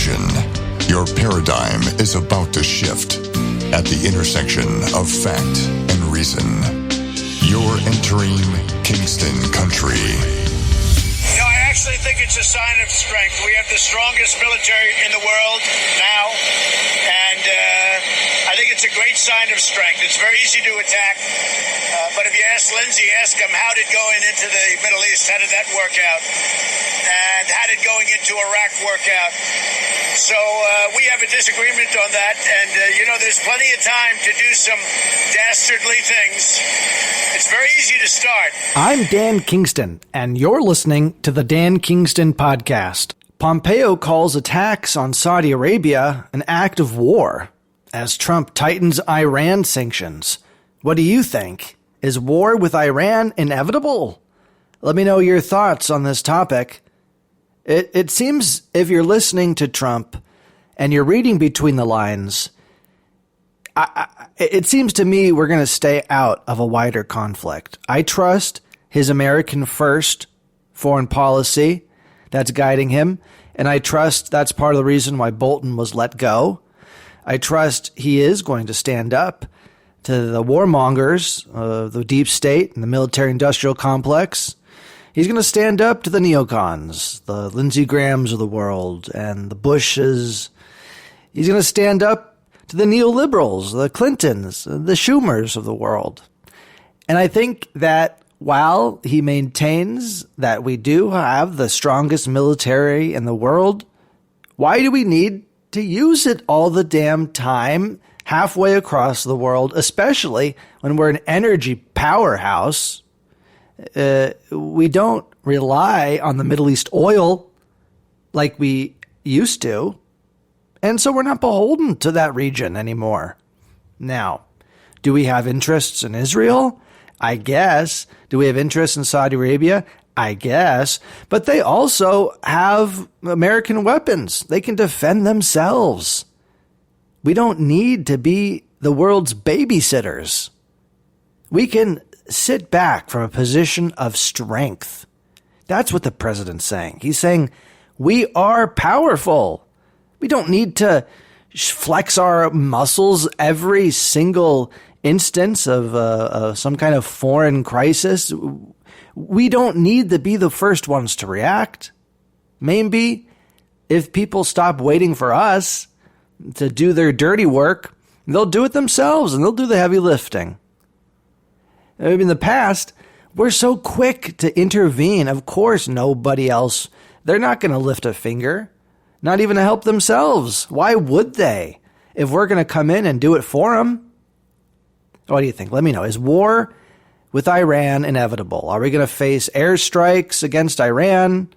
Attention, your paradigm is about to shift at the intersection of fact and reason. You're entering Kingston Country. You know, I actually think it's a sign of strength. We have the strongest military in the world now, and I think it's a great sign of strength. It's very easy to attack, but if you ask Lindsay, ask him, how did going into the Middle East, how did that work out? And how did going into Iraq work out? So we have a disagreement on that, and there's plenty of time to do some dastardly things. It's very easy to start. I'm Dan Kingston, and you're listening to the Dan Kingston Podcast. Pompeo calls attacks on Saudi Arabia an act of war as Trump tightens Iran sanctions. What do you think? Is war with Iran inevitable? Let me know your thoughts on this topic. It seems if you're listening to Trump and you're reading between the lines, it seems to me we're going to stay out of a wider conflict. I trust his American first foreign policy that's guiding him, and I trust that's part of the reason why Bolton was let go. I trust he is going to stand up to the warmongers, the deep state and the military-industrial complex. He's going to stand up to the neocons, the Lindsey Grahams of the world, and the Bushes. He's going to stand up to the neoliberals, the Clintons, the Schumers of the world. And I think that while he maintains that we do have the strongest military in the world, why do we need to use it all the damn time halfway across the world, especially when we're an energy powerhouse? We don't rely on the Middle East oil like we used to, and so we're not beholden to that region anymore. Now, do we have interests in Israel? I guess. Do we have interests in Saudi Arabia? I guess. But they also have American weapons. They can defend themselves. We don't need to be the world's babysitters. We can sit back from a position of strength. That's what the president's saying. He's saying, we are powerful. We don't need to flex our muscles every single instance of some kind of foreign crisis. We don't need to be the first ones to react. Maybe if people stop waiting for us to do their dirty work, they'll do it themselves and they'll do the heavy lifting. In the past, we're so quick to intervene. Of course, nobody else, they're not going to lift a finger, not even to help themselves. Why would they if we're going to come in and do it for them? What do you think? Let me know. Is war with Iran inevitable? Are we going to face airstrikes against Iran?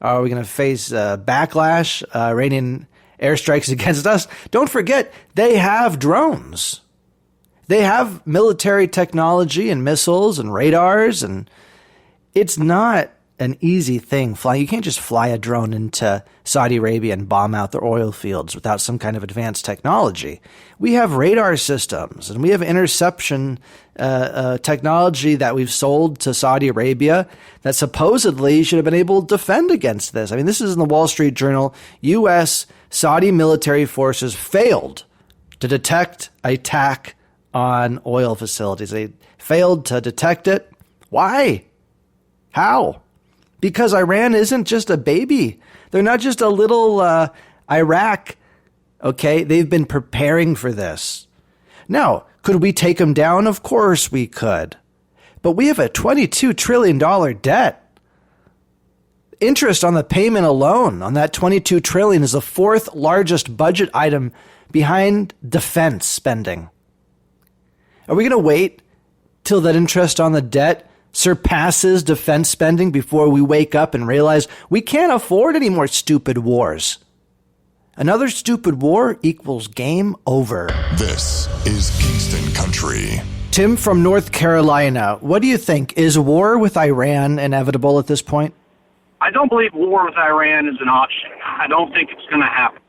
Are we going to face backlash, Iranian airstrikes against us? Don't forget, they have drones. They have military technology and missiles and radars, and it's not an easy thing flying. You can't just fly a drone into Saudi Arabia and bomb out their oil fields without some kind of advanced technology. We have radar systems, and we have interception technology that we've sold to Saudi Arabia that supposedly should have been able to defend against this. I mean, this is in the Wall Street Journal. U.S. Saudi military forces failed to detect attack on oil facilities. They failed to detect it. Why? How? Because Iran isn't just a baby. They're not just a little Iraq. Okay, they've been preparing for this. Now, could we take them down? Of course we could. But we have a $22 trillion debt. Interest on the payment alone on that $22 trillion is the fourth largest budget item behind defense spending. Are we going to wait till that interest on the debt surpasses defense spending before we wake up and realize we can't afford any more stupid wars? Another stupid war equals game over. This is Kingston Country. Tim from North Carolina, what do you think? Is war with Iran inevitable at this point? I don't believe war with Iran is an option. I don't think it's going to happen.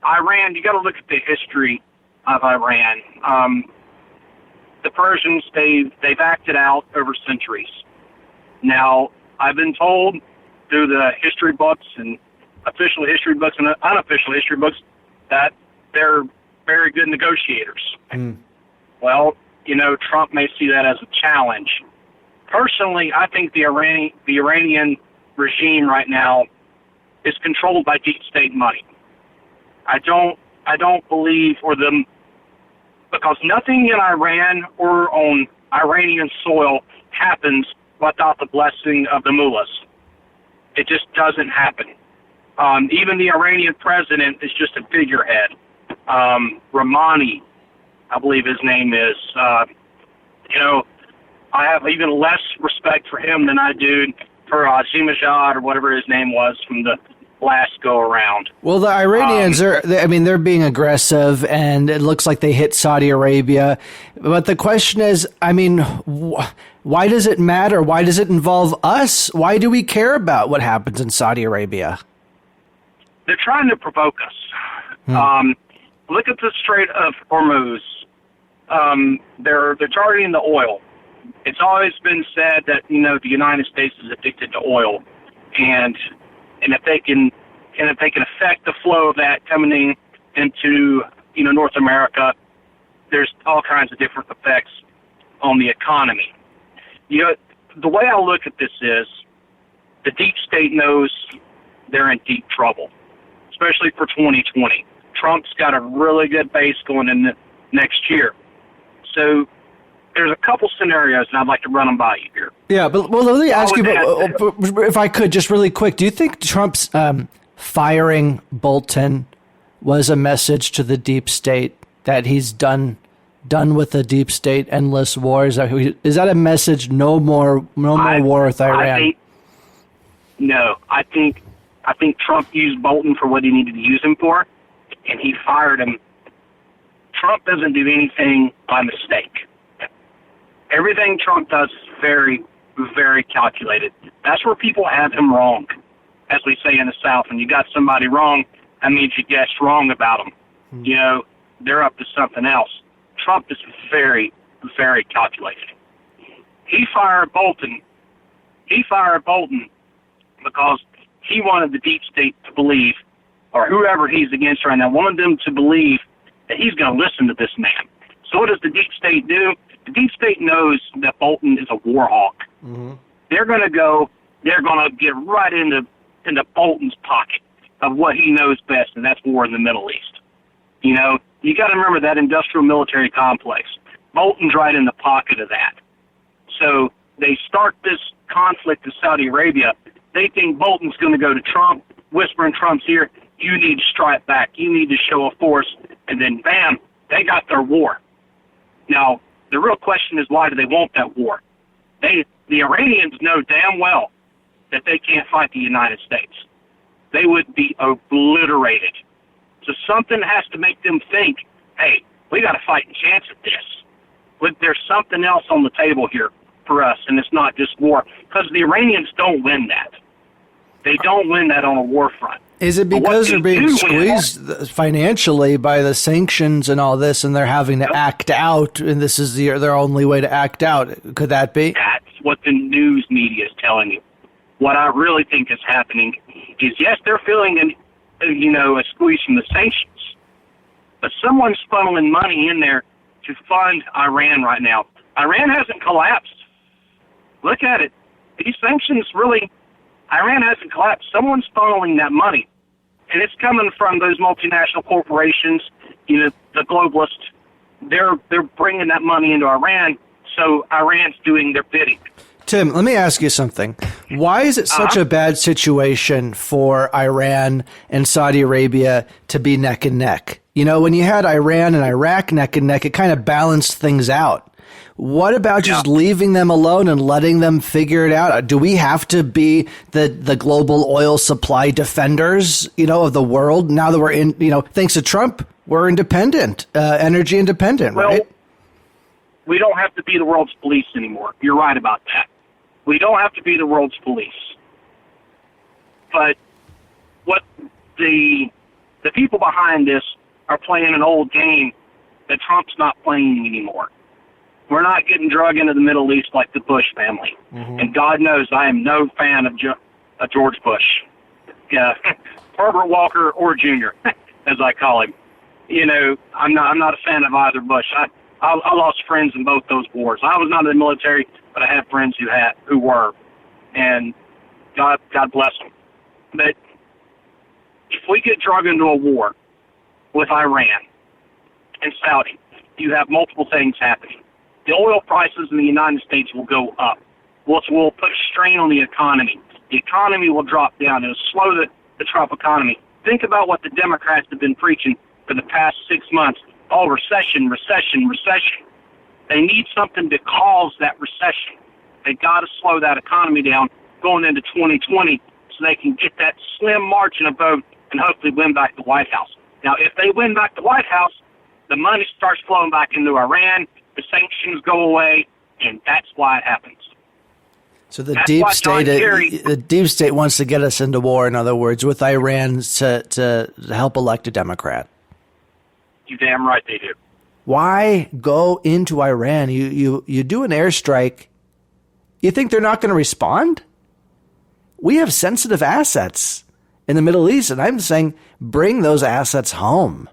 Iran, you got to look at the history of Iran. The Persians, they've acted out over centuries. Now, I've been told through the history books and official history books and unofficial history books that they're very good negotiators. Well, Trump may see that as a challenge. Personally, I think the Iranian regime right now is controlled by deep state money. I don't believe because nothing in Iran or on Iranian soil happens without the blessing of the mullahs. It just doesn't happen. Even the Iranian president is just a figurehead. Rahmani, I believe his name is. I have even less respect for him than I do for Ahmadinejad or whatever his name was from the last go around. Well, the Iranians they're being aggressive, and it looks like they hit Saudi Arabia. But the question is, why does it matter? Why does it involve us? Why do we care about what happens in Saudi Arabia? They're trying to provoke us. Look at the Strait of Hormuz. They're targeting the oil. It's always been said that the United States is addicted to oil, and if they can affect the flow of that coming into North America, there's all kinds of different effects on the economy. The way I look at this is the deep state knows they're in deep trouble, especially for 2020. Trump's got a really good base going in the next year. So there's a couple scenarios, and I'd like to run them by you here. Yeah, but let me ask you, if I could, just really quick, do you think Trump's firing Bolton was a message to the deep state that he's done with the deep state endless wars? Is that a message? No more war with Iran. I think Trump used Bolton for what he needed to use him for, and he fired him. Trump doesn't do anything by mistake. Everything Trump does is very, very calculated. That's where people have him wrong, as we say in the South. When you got somebody wrong, that means you guessed wrong about them. They're up to something else. Trump is very, very calculated. He fired Bolton because he wanted the deep state to believe, or whoever he's against right now, wanted them to believe that he's going to listen to this man. So what does the deep state do? The deep state knows that Bolton is a war hawk. Mm-hmm. They're going to get right into Bolton's pocket of what he knows best, and that's war in the Middle East. You got to remember that industrial military complex. Bolton's right in the pocket of that. So they start this conflict in Saudi Arabia. They think Bolton's going to go to Trump, whisper in Trump's ear, you need to strike back. You need to show a force. And then, bam, they got their war. Now, the real question is, why do they want that war? The Iranians know damn well that they can't fight the United States. They would be obliterated. So something has to make them think, hey, we got a fighting chance at this. But there's something else on the table here for us, and it's not just war. Because the Iranians don't win that. They don't win that on a war front. Is it because they're being squeezed financially by the sanctions and all this, and they're having to act out, and this is their only way to act out? Could that be? That's what the news media is telling you. What I really think is happening is, yes, they're feeling a squeeze from the sanctions, but someone's funneling money in there to fund Iran right now. Iran hasn't collapsed. Look at it. These sanctions Iran hasn't collapsed. Someone's funneling that money. And it's coming from those multinational corporations, the globalists. They're bringing that money into Iran, so Iran's doing their bidding. Tim, let me ask you something. Why is it such a bad situation for Iran and Saudi Arabia to be neck and neck? When you had Iran and Iraq neck and neck, it kind of balanced things out. What about just leaving them alone and letting them figure it out? Do we have to be the global oil supply defenders, of the world now that we're in, thanks to Trump, we're independent, energy independent, right? We don't have to be the world's police anymore. You're right about that. We don't have to be the world's police. But what the people behind this are playing an old game that Trump's not playing anymore. We're not getting drug into the Middle East like the Bush family. Mm-hmm. And God knows I am no fan of George Bush. Herbert Walker or Jr., as I call him. You know, I'm not a fan of either Bush. I lost friends in both those wars. I was not in the military, but I have friends who were, and God bless them. But if we get dragged into a war with Iran and Saudi, you have multiple things happening. The oil prices in the United States will go up, which will put a strain on the economy. The economy will drop down. It'll slow the Trump economy. Think about what the Democrats have been preaching for the past 6 months. Oh, recession, recession, recession. They need something to cause that recession. They got to slow that economy down going into 2020 so they can get that slim margin of vote and hopefully win back the White House. Now, if they win back the White House, the money starts flowing back into Iran, the sanctions go away, and that's why it happens. So the deep state wants to get us into war, in other words, with Iran to help elect a Democrat. You damn right they do. Why go into Iran? You do an airstrike. You think they're not going to respond? We have sensitive assets in the Middle East, and I'm saying bring those assets home.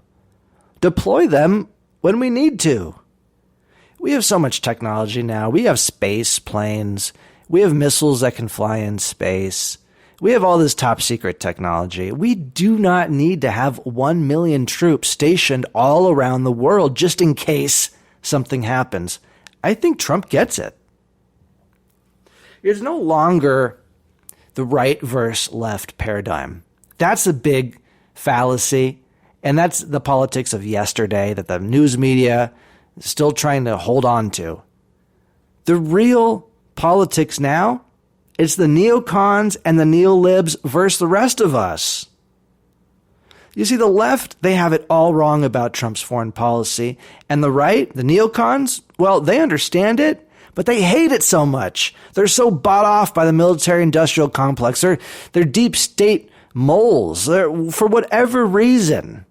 Deploy them when we need to. We have so much technology now. We have space planes. We have missiles that can fly in space. We have all this top secret technology. We do not need to have 1 million troops stationed all around the world just in case something happens. I think Trump gets it. It's no longer the right versus left paradigm. That's a big fallacy, and that's the politics of yesterday that the news media is still trying to hold on to. The real politics now, it's the neocons and the neolibs versus the rest of us. You see, the left, they have it all wrong about Trump's foreign policy. And the right, the neocons, well, they understand it, but they hate it so much. They're so bought off by the military-industrial complex. They're deep state moles. For whatever reason,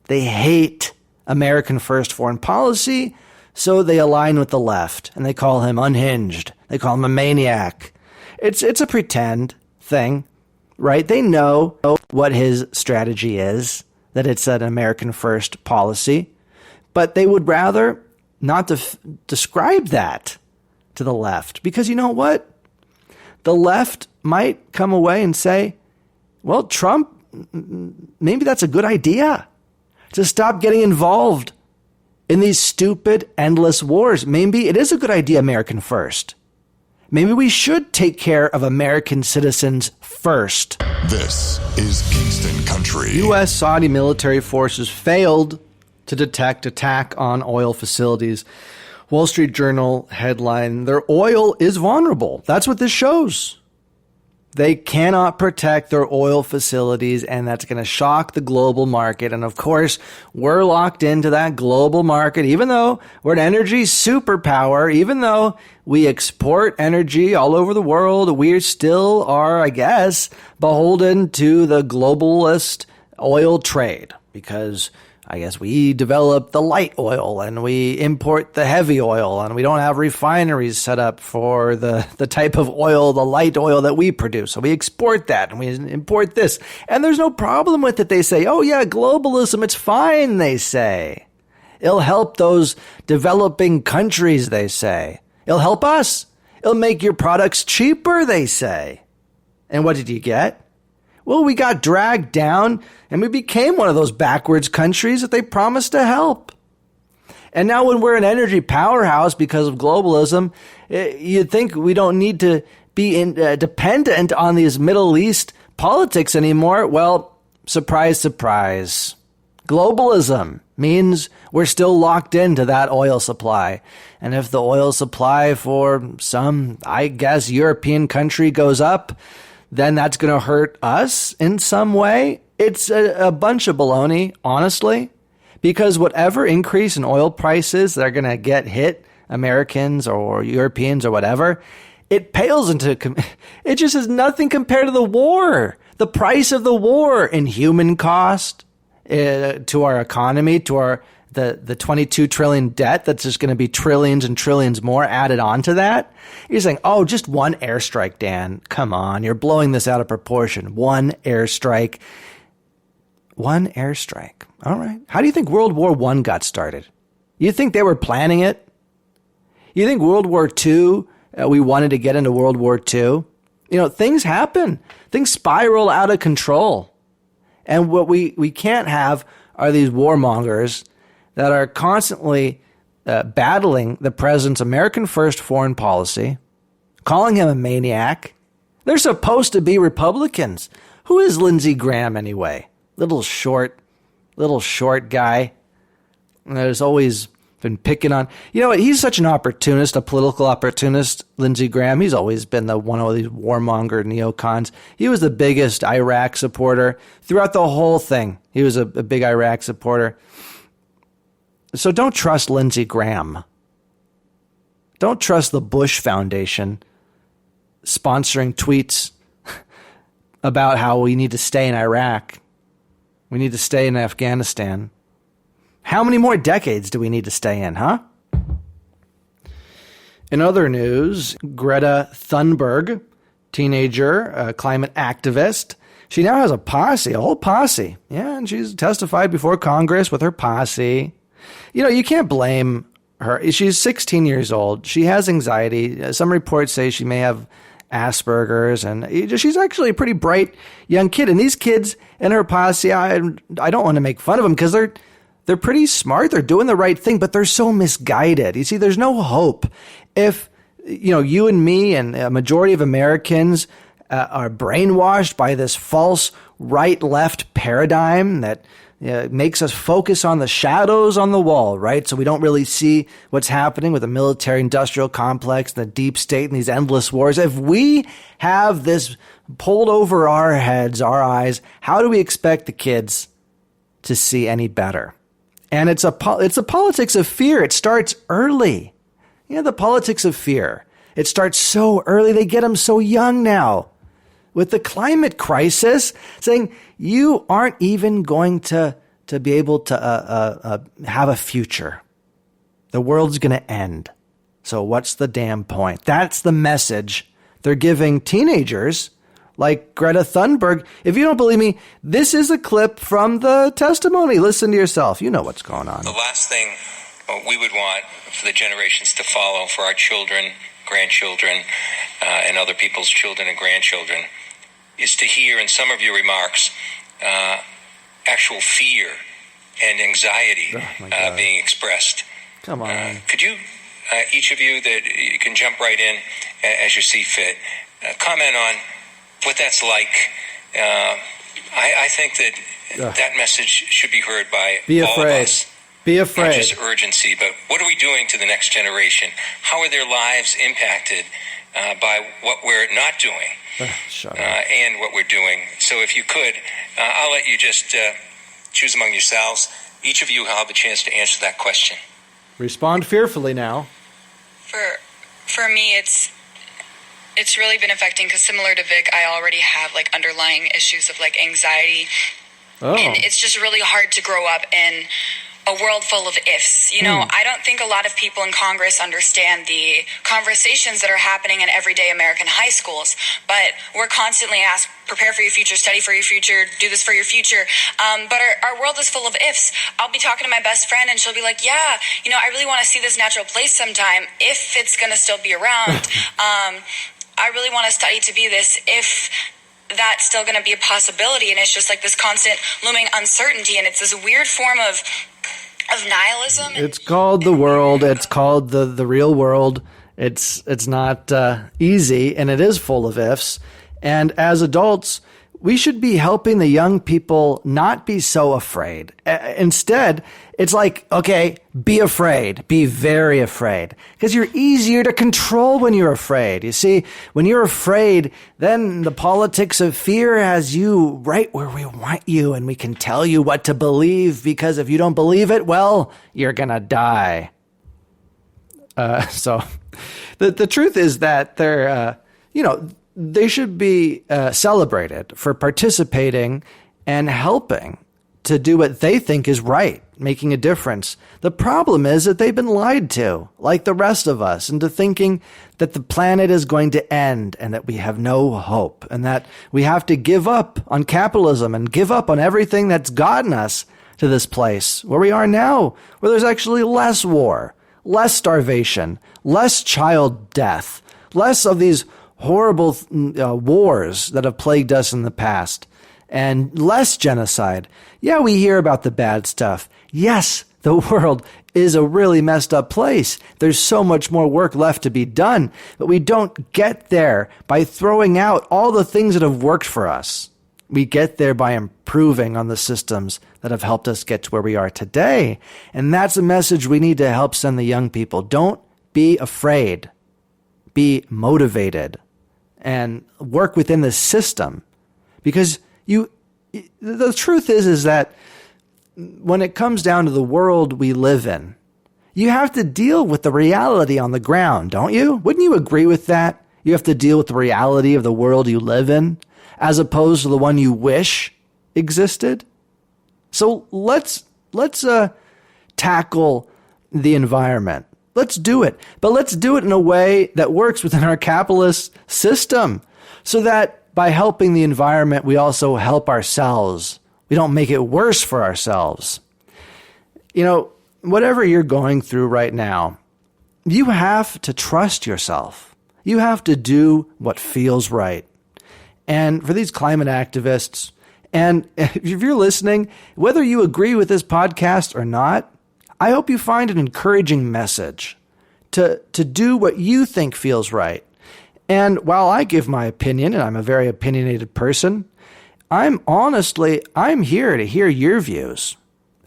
they hate American first foreign policy, so they align with the left, and they call him unhinged. They call him a maniac. It's a pretend thing, right? They know what his strategy is, that it's an American first policy, but they would rather not describe that to the left, because you know what? The left might come away and say, well, Trump, maybe that's a good idea to stop getting involved in these stupid, endless wars. Maybe it is a good idea, American first. Maybe we should take care of American citizens first. This is Kingston Country. U.S. Saudi military forces failed to detect attack on oil facilities. Wall Street Journal headline, their oil is vulnerable. That's what this shows. They cannot protect their oil facilities, and that's going to shock the global market. And of course, we're locked into that global market, even though we're an energy superpower, even though we export energy all over the world, we still are, I guess, beholden to the globalist oil trade, because I guess we develop the light oil and we import the heavy oil, and we don't have refineries set up for the type of oil, the light oil that we produce. So we export that and we import this. And there's no problem with it. They say, oh yeah, globalism, it's fine, they say. It'll help those developing countries, they say. It'll help us. It'll make your products cheaper, they say. And what did you get? Well, we got dragged down and we became one of those backwards countries that they promised to help. And now when we're an energy powerhouse because of globalism, you'd think we don't need to be dependent on these Middle East politics anymore. Well, surprise, surprise. Globalism means we're still locked into that oil supply. And if the oil supply for some, I guess, European country goes up, then that's going to hurt us in some way. It's a bunch of baloney, honestly, because whatever increase in oil prices that are going to get hit Americans or Europeans or whatever, it pales into, it just is nothing compared to the war. The price of the war in human cost to our economy, to our the 22 trillion debt that's just going to be trillions and trillions more added on to that. You're saying, oh, just one airstrike, Dan. Come on, you're blowing this out of proportion. One airstrike. One airstrike. All right. How do you think World War I got started? You think they were planning it? You think World War II, we wanted to get into World War II? You know, things happen. Things spiral out of control. And what we can't have are these warmongers that are constantly battling the president's American first foreign policy, calling him a maniac. They're supposed to be Republicans. Who is Lindsey Graham anyway? Little short guy. There's always been picking on. You know what? He's such an opportunist, a political opportunist, Lindsey Graham. He's always been one of these warmonger neocons. He was the biggest Iraq supporter throughout the whole thing. He was a big Iraq supporter. So don't trust Lindsey Graham. Don't trust the Bush Foundation sponsoring tweets about how we need to stay in Iraq. We need to stay in Afghanistan. How many more decades do we need to stay in, huh? In other news, Greta Thunberg, teenager, climate activist, she now has a whole posse. Yeah, and she's testified before Congress with her posse. You know, you can't blame her. She's 16 years old. She has anxiety. Some reports say she may have Asperger's, and she's actually a pretty bright young kid. And these kids in her posse, I don't want to make fun of them because they're pretty smart. They're doing the right thing, but they're so misguided. You see, there's no hope if you and me and a majority of Americans are brainwashed by this false right-left paradigm that makes us focus on the shadows on the wall, right? So we don't really see what's happening with the military-industrial complex, the deep state, and these endless wars. If we have this pulled over our heads, our eyes, how do we expect the kids to see any better? And it's a politics of fear. It starts early. The politics of fear. It starts so early. They get them so young now. With the climate crisis, saying you aren't even going to be able to have a future. The world's going to end. So what's the damn point? That's the message they're giving teenagers like Greta Thunberg. If you don't believe me, this is a clip from the testimony. Listen to yourself. You know what's going on. The last thing we would want for the generations to follow, for our children, grandchildren, and other people's children and grandchildren, is to hear in some of your remarks actual fear and anxiety being expressed. Come on. Could you, each of you, that you can jump right in as you see fit, comment on what that's like? I think that message should be heard by all of us. Be afraid. Not just urgency, but what are we doing to the next generation? How are their lives impacted by what we're not doing? And what we're doing. So if you could, I'll let you just choose among yourselves. Each of you will have a chance to answer that question. Respond fearfully now. For me, it's really been affecting because similar to Vic, I already have underlying issues of anxiety. Oh. And it's just really hard to grow up in a world full of ifs. I don't think a lot of people in Congress understand the conversations that are happening in everyday American high schools, but we're constantly asked, prepare for your future, study for your future, do this for your future. But our world is full of ifs. I'll be talking to my best friend and she'll be like, yeah, I really want to see this natural place sometime if it's going to still be around. I really want to study to be this if that's still going to be a possibility. And it's just this constant looming uncertainty. And it's this weird form of nihilism. It's called the world. It's called the real world. It's not easy, and it is full of ifs. And as adults, we should be helping the young people not be so afraid. Instead, it's okay, be afraid, be very afraid, because you're easier to control when you're afraid. You see, when you're afraid, then the politics of fear has you right where we want you, and we can tell you what to believe, because if you don't believe it, well, you're going to die. So the truth is that they should be celebrated for participating and helping to do what they think is right, making a difference. The problem is that they've been lied to, like the rest of us, into thinking that the planet is going to end and that we have no hope and that we have to give up on capitalism and give up on everything that's gotten us to this place where we are now, where there's actually less war, less starvation, less child death, less of these horrible wars that have plagued us in the past, and less genocide. Yeah, we hear about the bad stuff. Yes, the world is a really messed up place. There's so much more work left to be done, but we don't get there by throwing out all the things that have worked for us. We get there by improving on the systems that have helped us get to where we are today. And that's a message we need to help send the young people. Don't be afraid. Be motivated and work within the system. Because the truth is that when it comes down to the world we live in, you have to deal with the reality on the ground, don't you? Wouldn't you agree with that? You have to deal with the reality of the world you live in, as opposed to the one you wish existed. So let's tackle the environment. Let's do it. But let's do it in a way that works within our capitalist system so that by helping the environment, we also help ourselves. We don't make it worse for ourselves. You know, whatever you're going through right now, you have to trust yourself. You have to do what feels right. And for these climate activists, and if you're listening, whether you agree with this podcast or not, I hope you find an encouraging message to do what you think feels right. And while I give my opinion, and I'm a very opinionated person, I'm here to hear your views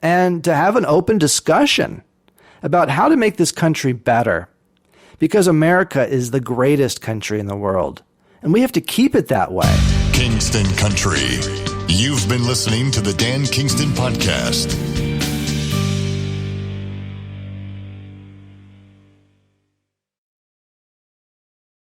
and to have an open discussion about how to make this country better. Because America is the greatest country in the world, and we have to keep it that way. Kingston Country. You've been listening to the Dan Kingston Podcast.